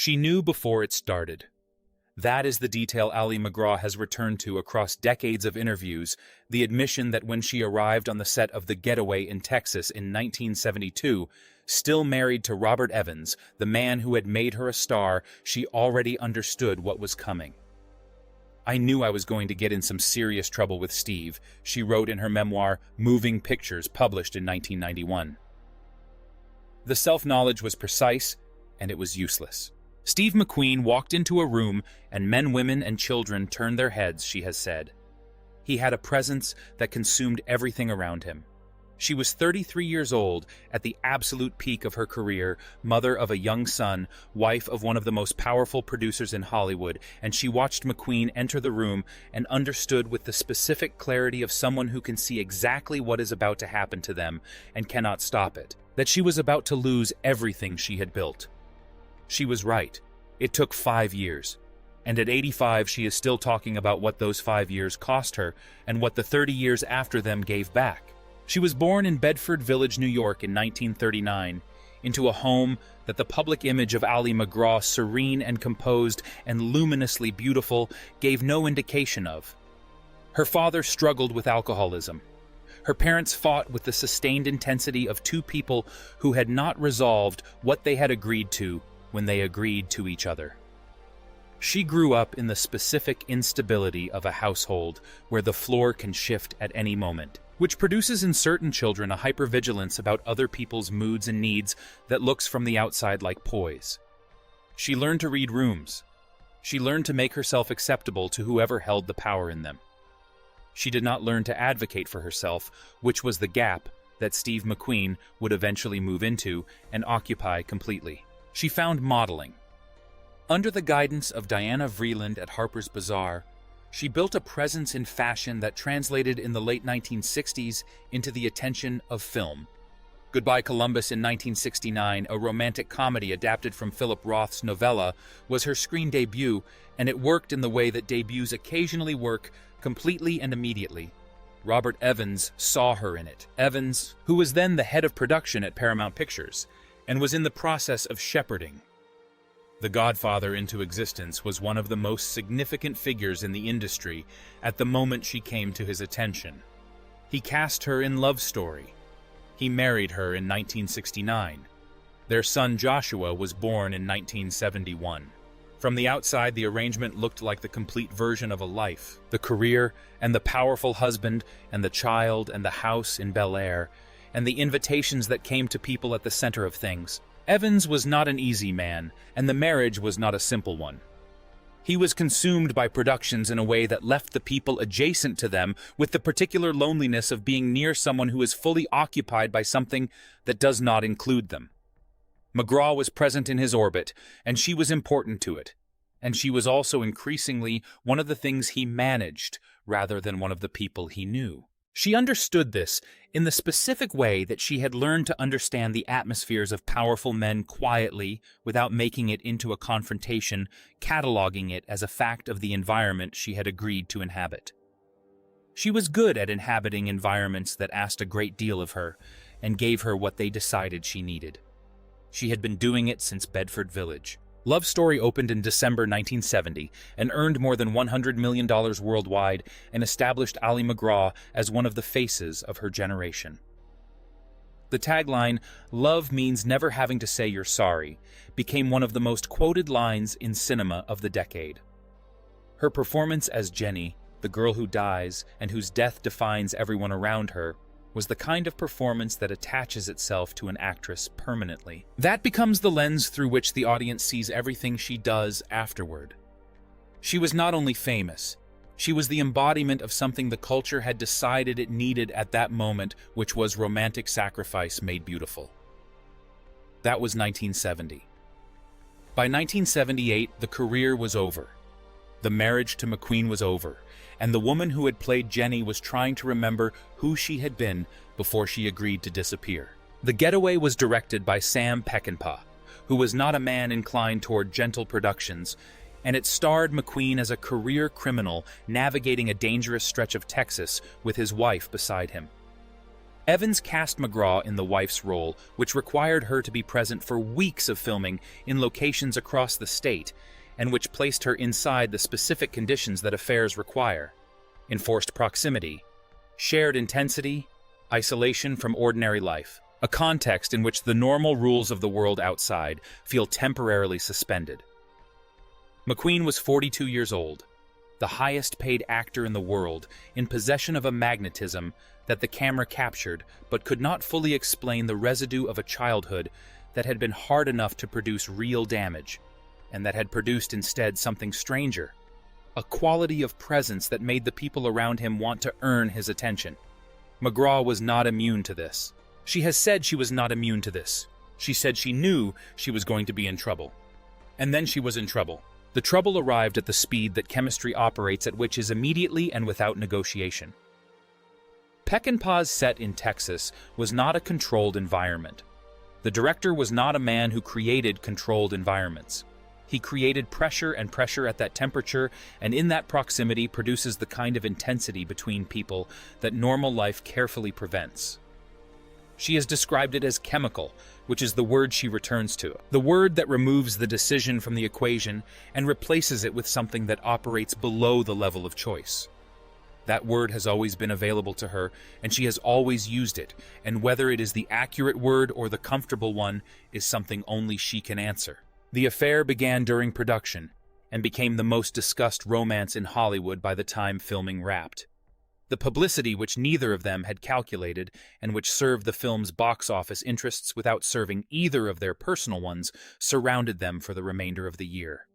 She knew before it started. That is the detail Ali MacGraw has returned to across decades of interviews, the admission that when she arrived on the set of The Getaway in Texas in 1972, still married to Robert Evans, the man who had made her a star, she already understood what was coming. "I knew I was going to get in some serious trouble with Steve," she wrote in her memoir, Moving Pictures, published in 1991. The self-knowledge was precise, and it was useless. Steve McQueen walked into a room, and men, women, and children turned their heads, she has said. He had a presence that consumed everything around him. She was 33 years old, at the absolute peak of her career, mother of a young son, wife of one of the most powerful producers in Hollywood, and she watched McQueen enter the room and understood with the specific clarity of someone who can see exactly what is about to happen to them and cannot stop it, that she was about to lose everything she had built. She was right. It took 5 years. And at 85, she is still talking about what those 5 years cost her and what the 30 years after them gave back. She was born in Bedford Village, New York in 1939, into a home that the public image of Ali MacGraw, serene and composed and luminously beautiful, gave no indication of. Her father struggled with alcoholism. Her parents fought with the sustained intensity of two people who had not resolved what they had agreed to when they agreed to each other. She grew up in the specific instability of a household where the floor can shift at any moment, which produces in certain children a hypervigilance about other people's moods and needs that looks from the outside like poise. She learned to read rooms. She learned to make herself acceptable to whoever held the power in them. She did not learn to advocate for herself, which was the gap that Steve McQueen would eventually move into and occupy completely. She found modeling. Under the guidance of Diana Vreeland at Harper's Bazaar, she built a presence in fashion that translated in the late 1960s into the attention of film. Goodbye Columbus in 1969, a romantic comedy adapted from Philip Roth's novella, was her screen debut, and it worked in the way that debuts occasionally work, completely and immediately. Robert Evans saw her in it. Evans, who was then the head of production at Paramount Pictures, and was in the process of shepherding The Godfather into existence, was one of the most significant figures in the industry at the moment she came to his attention. He cast her in Love Story. He married her in 1969. Their son Joshua was born in 1971. From the outside, the arrangement looked like the complete version of a life. The career, and the powerful husband, and the child, and the house in Bel Air, and the invitations that came to people at the center of things. Evans was not an easy man, and the marriage was not a simple one. He was consumed by productions in a way that left the people adjacent to them with the particular loneliness of being near someone who is fully occupied by something that does not include them. MacGraw was present in his orbit, and she was important to it. And she was also increasingly one of the things he managed, rather than one of the people he knew. She understood this in the specific way that she had learned to understand the atmospheres of powerful men quietly, without making it into a confrontation, cataloging it as a fact of the environment she had agreed to inhabit. She was good at inhabiting environments that asked a great deal of her, and gave her what they decided she needed. She had been doing it since Bedford Village. Love Story opened in December 1970 and earned more than $100 million worldwide and established Ali MacGraw as one of the faces of her generation. The tagline, "Love means never having to say you're sorry," became one of the most quoted lines in cinema of the decade. Her performance as Jenny, the girl who dies and whose death defines everyone around her, was the kind of performance that attaches itself to an actress permanently. That becomes the lens through which the audience sees everything she does afterward. She was not only famous, she was the embodiment of something the culture had decided it needed at that moment, which was romantic sacrifice made beautiful. That was 1970. By 1978, the career was over. The marriage to McQueen was over, and the woman who had played Jenny was trying to remember who she had been before she agreed to disappear. The Getaway was directed by Sam Peckinpah, who was not a man inclined toward gentle productions, and it starred McQueen as a career criminal navigating a dangerous stretch of Texas with his wife beside him. Evans cast MacGraw in the wife's role, which required her to be present for weeks of filming in locations across the state, and which placed her inside the specific conditions that affairs require: enforced proximity, shared intensity, isolation from ordinary life, a context in which the normal rules of the world outside feel temporarily suspended. McQueen was 42 years old, the highest-paid actor in the world, in possession of a magnetism that the camera captured but could not fully explain the residue of a childhood that had been hard enough to produce real damage, and that had produced instead something stranger, a quality of presence that made the people around him want to earn his attention. MacGraw was not immune to this. She has said she was not immune to this. She said she knew she was going to be in trouble. And then she was in trouble. The trouble arrived at the speed that chemistry operates at, which is immediately and without negotiation. Peckinpah's set in Texas was not a controlled environment. The director was not a man who created controlled environments. He created pressure, and pressure at that temperature and in that proximity produces the kind of intensity between people that normal life carefully prevents. She has described it as chemical, which is the word she returns to, the word that removes the decision from the equation and replaces it with something that operates below the level of choice. That word has always been available to her, and she has always used it, and whether it is the accurate word or the comfortable one is something only she can answer. The affair began during production, and became the most discussed romance in Hollywood by the time filming wrapped. The publicity which neither of them had calculated, and which served the film's box office interests without serving either of their personal ones, surrounded them for the remainder of the year.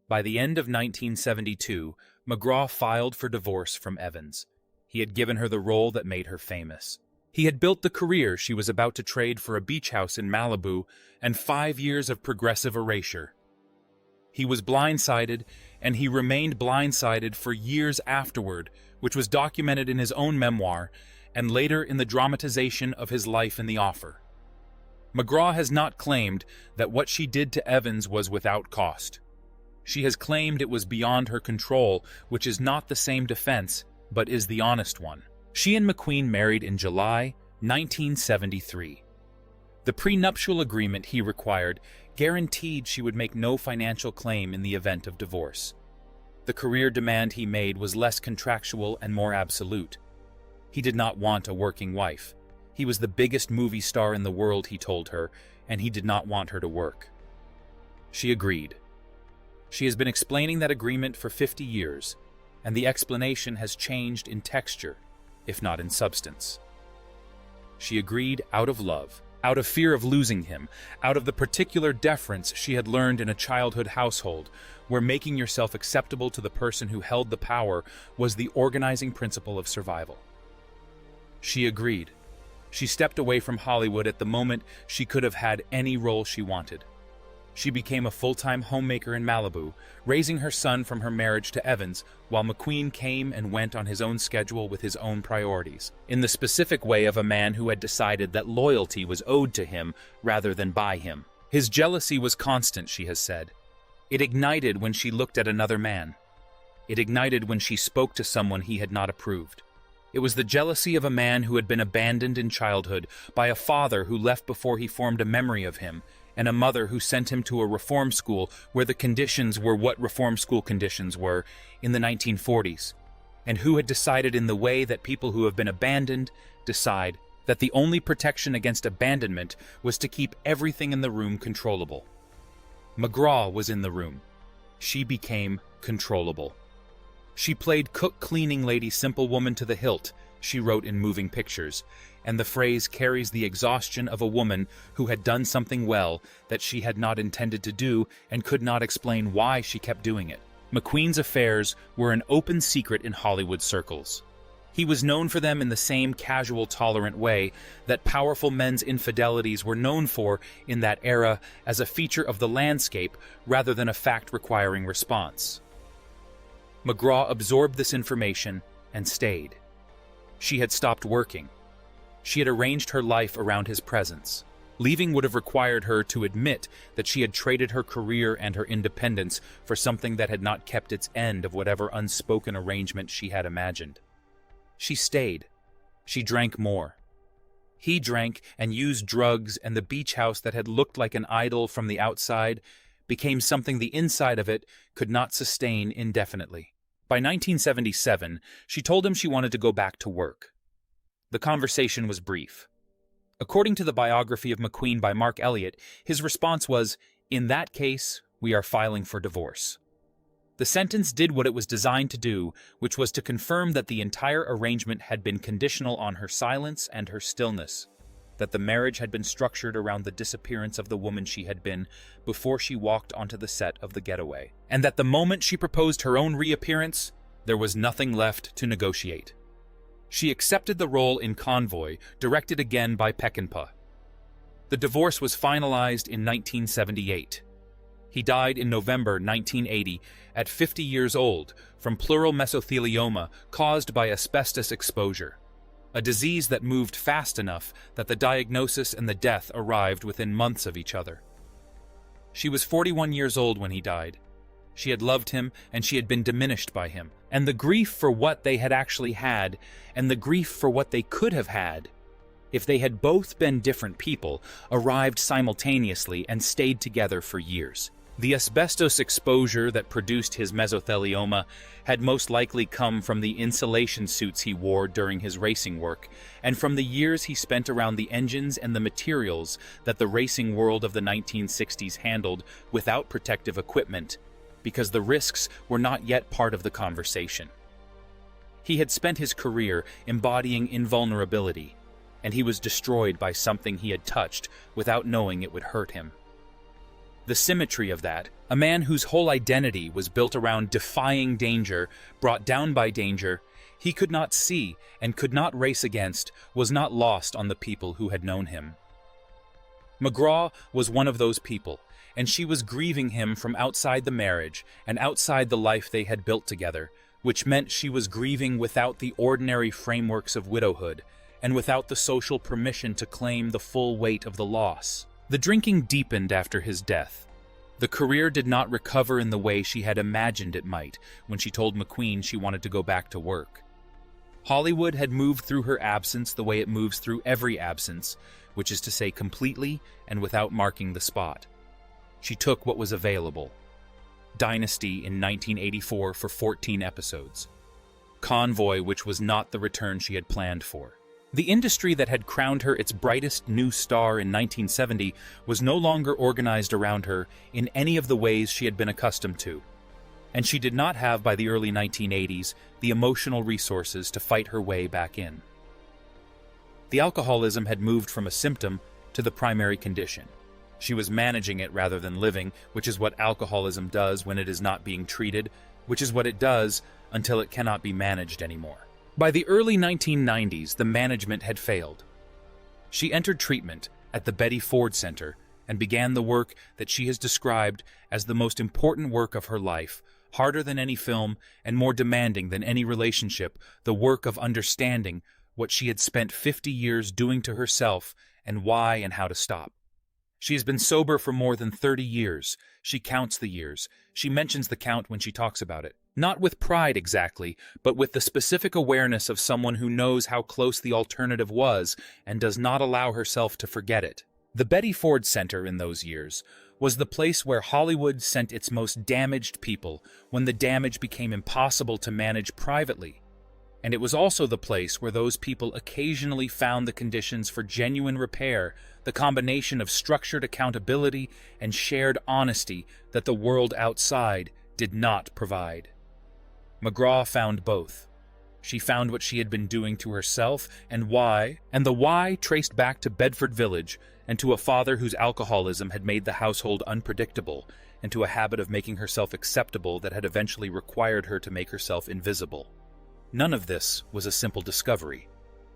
By the end of 1972, MacGraw filed for divorce from Evans. He had given her the role that made her famous. He had built the career she was about to trade for a beach house in Malibu and 5 years of progressive erasure. He was blindsided, and he remained blindsided for years afterward, which was documented in his own memoir and later in the dramatization of his life in The Offer. MacGraw has not claimed that what she did to Evans was without cost. She has claimed it was beyond her control, which is not the same defense, but is the honest one. She and McQueen married in July 1973. The prenuptial agreement he required guaranteed she would make no financial claim in the event of divorce. The career demand he made was less contractual and more absolute. He did not want a working wife. He was the biggest movie star in the world, he told her, and he did not want her to work. She agreed. She has been explaining that agreement for 50 years, and the explanation has changed in texture, if not in substance. She agreed out of love, out of fear of losing him, out of the particular deference she had learned in a childhood household, where making yourself acceptable to the person who held the power was the organizing principle of survival. She agreed. She stepped away from Hollywood at the moment she could have had any role she wanted. She became a full-time homemaker in Malibu, raising her son from her marriage to Evans, while McQueen came and went on his own schedule with his own priorities, in the specific way of a man who had decided that loyalty was owed to him rather than by him. His jealousy was constant, she has said. It ignited when she looked at another man. It ignited when she spoke to someone he had not approved. It was the jealousy of a man who had been abandoned in childhood by a father who left before he formed a memory of him, and a mother who sent him to a reform school where the conditions were what reform school conditions were in the 1940s, and who had decided in the way that people who have been abandoned decide that the only protection against abandonment was to keep everything in the room controllable. MacGraw was in the room. She became controllable. She played cook, cleaning lady, simple woman to the hilt, she wrote in Moving Pictures, and the phrase carries the exhaustion of a woman who had done something well that she had not intended to do and could not explain why she kept doing it. McQueen's affairs were an open secret in Hollywood circles. He was known for them in the same casual, tolerant way that powerful men's infidelities were known for in that era, as a feature of the landscape rather than a fact requiring response. MacGraw absorbed this information and stayed. She had stopped working. She had arranged her life around his presence. Leaving would have required her to admit that she had traded her career and her independence for something that had not kept its end of whatever unspoken arrangement she had imagined. She stayed. She drank more. He drank and used drugs, and the beach house that had looked like an idol from the outside became something the inside of it could not sustain indefinitely. By 1977, she told him she wanted to go back to work. The conversation was brief. According to the biography of McQueen by Mark Elliott, his response was, "In that case, we are filing for divorce." The sentence did what it was designed to do, which was to confirm that the entire arrangement had been conditional on her silence and her stillness, that the marriage had been structured around the disappearance of the woman she had been before she walked onto the set of The Getaway, and that the moment she proposed her own reappearance, there was nothing left to negotiate. She accepted the role in Convoy, directed again by Peckinpah. The divorce was finalized in 1978. He died in November 1980 at 50 years old from pleural mesothelioma caused by asbestos exposure, a disease that moved fast enough that the diagnosis and the death arrived within months of each other. She was 41 years old when he died. She had loved him, and she had been diminished by him, and the grief for what they had actually had, and the grief for what they could have had, if they had both been different people, arrived simultaneously and stayed together for years. The asbestos exposure that produced his mesothelioma had most likely come from the insulation suits he wore during his racing work, and from the years he spent around the engines and the materials that the racing world of the 1960s handled without protective equipment, because the risks were not yet part of the conversation. He had spent his career embodying invulnerability, and he was destroyed by something he had touched without knowing it would hurt him. The symmetry of that, a man whose whole identity was built around defying danger, brought down by danger, he could not see and could not race against, was not lost on the people who had known him. MacGraw was one of those people, and she was grieving him from outside the marriage and outside the life they had built together, which meant she was grieving without the ordinary frameworks of widowhood and without the social permission to claim the full weight of the loss. The drinking deepened after his death. The career did not recover in the way she had imagined it might when she told McQueen she wanted to go back to work. Hollywood had moved through her absence the way it moves through every absence, which is to say completely and without marking the spot. She took what was available. Dynasty in 1984 for 14 episodes. Convoy, which was not the return she had planned for. The industry that had crowned her its brightest new star in 1970 was no longer organized around her in any of the ways she had been accustomed to, and she did not have, by the early 1980s, the emotional resources to fight her way back in. The alcoholism had moved from a symptom to the primary condition. She was managing it rather than living, which is what alcoholism does when it is not being treated, which is what it does until it cannot be managed anymore. By the early 1990s, the management had failed. She entered treatment at the Betty Ford Center and began the work that she has described as the most important work of her life, harder than any film and more demanding than any relationship, the work of understanding what she had spent 50 years doing to herself and why and how to stop. She has been sober for more than 30 years. She counts the years. She mentions the count when she talks about it. Not with pride exactly, but with the specific awareness of someone who knows how close the alternative was and does not allow herself to forget it. The Betty Ford Center in those years was the place where Hollywood sent its most damaged people when the damage became impossible to manage privately. And it was also the place where those people occasionally found the conditions for genuine repair, the combination of structured accountability and shared honesty that the world outside did not provide. MacGraw found both. She found what she had been doing to herself and why, and the why traced back to Bedford Village and to a father whose alcoholism had made the household unpredictable and to a habit of making herself acceptable that had eventually required her to make herself invisible. None of this was a simple discovery.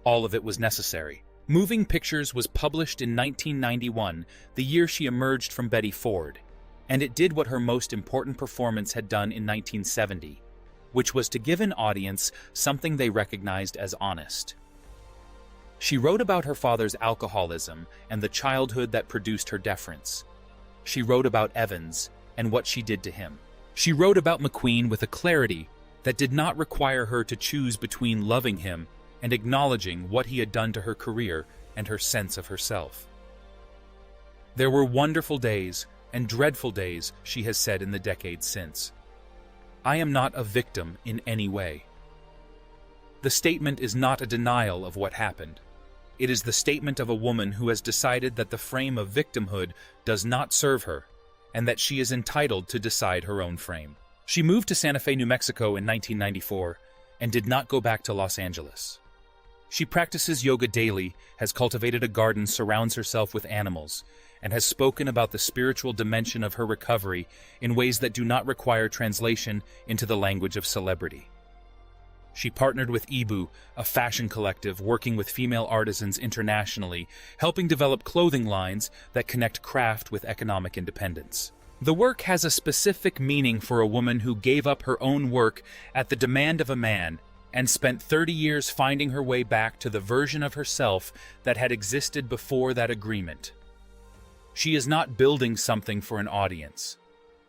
All of it was necessary. Moving Pictures was published in 1991, the year she emerged from Betty Ford, and it did what her most important performance had done in 1970, which was to give an audience something they recognized as honest. She wrote about her father's alcoholism and the childhood that produced her deference. She wrote about Evans and what she did to him. She wrote about McQueen with a clarity that did not require her to choose between loving him and acknowledging what he had done to her career and her sense of herself. There were wonderful days and dreadful days, she has said in the decades since. I am not a victim in any way. The statement is not a denial of what happened. It is the statement of a woman who has decided that the frame of victimhood does not serve her, and that she is entitled to decide her own frame. She moved to Santa Fe, New Mexico in 1994 and did not go back to Los Angeles. She practices yoga daily, has cultivated a garden, surrounds herself with animals, and has spoken about the spiritual dimension of her recovery in ways that do not require translation into the language of celebrity. She partnered with Ibu, a fashion collective working with female artisans internationally, helping develop clothing lines that connect craft with economic independence. The work has a specific meaning for a woman who gave up her own work at the demand of a man and spent 30 years finding her way back to the version of herself that had existed before that agreement. She is not building something for an audience.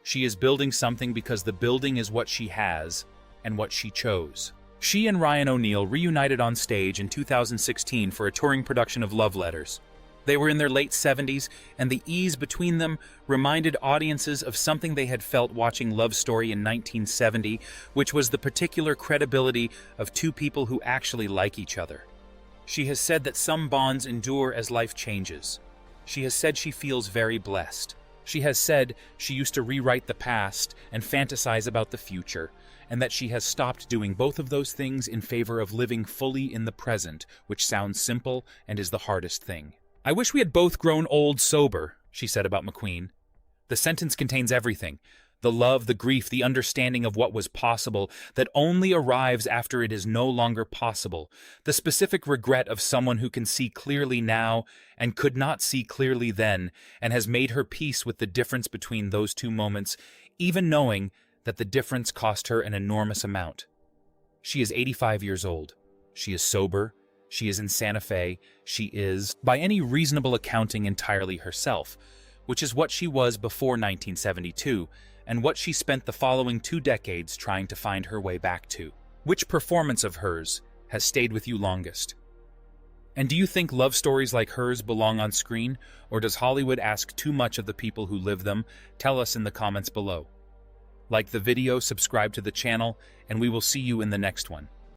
She is building something because the building is what she has and what she chose. She and Ryan O'Neal reunited on stage in 2016 for a touring production of Love Letters. They were in their late 70s, and the ease between them reminded audiences of something they had felt watching Love Story in 1970, which was the particular credibility of two people who actually like each other. She has said that some bonds endure as life changes. She has said she feels very blessed. She has said she used to rewrite the past and fantasize about the future, and that she has stopped doing both of those things in favor of living fully in the present, which sounds simple and is the hardest thing. I wish we had both grown old sober, she said about McQueen. The sentence contains everything: the love, the grief, the understanding of what was possible that only arrives after it is no longer possible, the specific regret of someone who can see clearly now and could not see clearly then, and has made her peace with the difference between those two moments, even knowing that the difference cost her an enormous amount. She is 85 years old. She is sober. She is in Santa Fe. She is, by any reasonable accounting, entirely herself, which is what she was before 1972, and what she spent the following 2 decades trying to find her way back to. Which performance of hers has stayed with you longest? And do you think love stories like hers belong on screen, or does Hollywood ask too much of the people who live them? Tell us in the comments below. Like the video, subscribe to the channel, and we will see you in the next one.